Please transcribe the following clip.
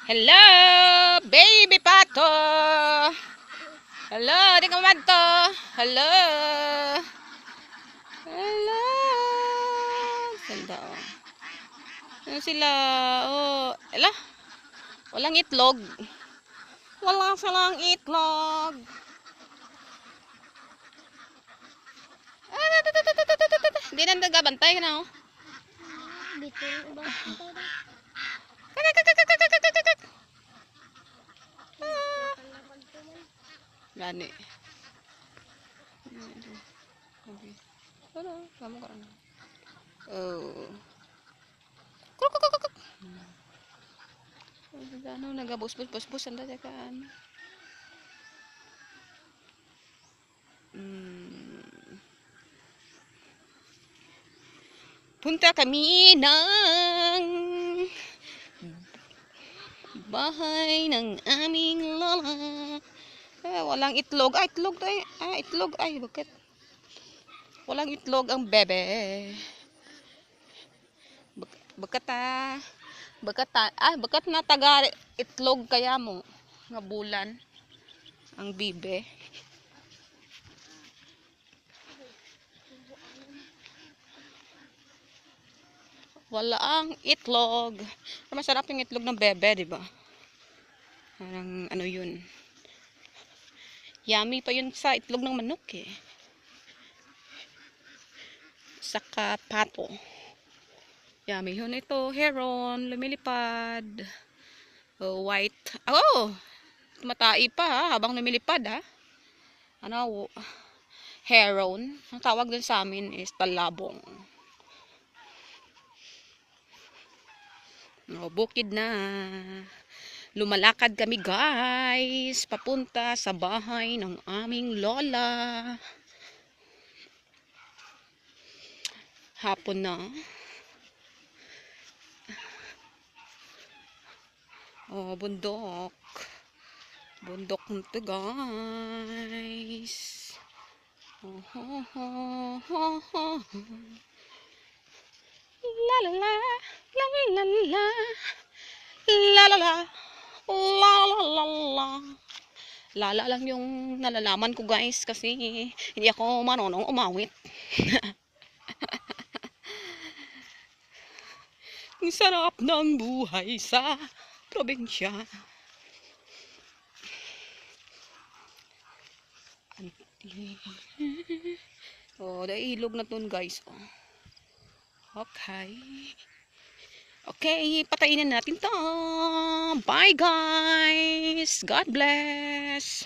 Hello, baby pato. Hello, di ka man to. Hello. Hello. Sanda. Ano sila? Oh, ala. Walang itlog. Wala silang itlog. Hindi na nagabantay ka na, oh. Gani. Ano? Kamu ka na. Oh. Ano, nagabus-bus-bus ang dadakaan. Punta kami ng bahay ng aming lola. Walang itlog. Itlog tayo. Itlog. Bakit? Walang itlog ang bebe. Bakat na taga itlog kaya mo. Nga bulan. Ang bibe. Wala ang itlog. Masarap yung itlog ng bebe, di ba? Parang ano yun. Yummy pa yun sa itlog ng manok eh. Saka pato. Yummy yun. Ito, heron, lumilipad. White. Oh! Tumatai pa ha, habang lumilipad ha. Ano? Heron. Ang tawag dun sa amin is talabong. Bukid na. Lumalakad kami guys. Papunta sa bahay ng aming lola. Hapon na. Bundok. Bundok nito guys. La la la. La la la. La la la. La la la la. Lala lang yung nalalaman ko guys kasi hindi ako marunong umawit. Ang sarap ng buhay sa probinsya. Dahil ilog na dun guys. Okay. Okay, patayin na natin to. Bye guys. God bless.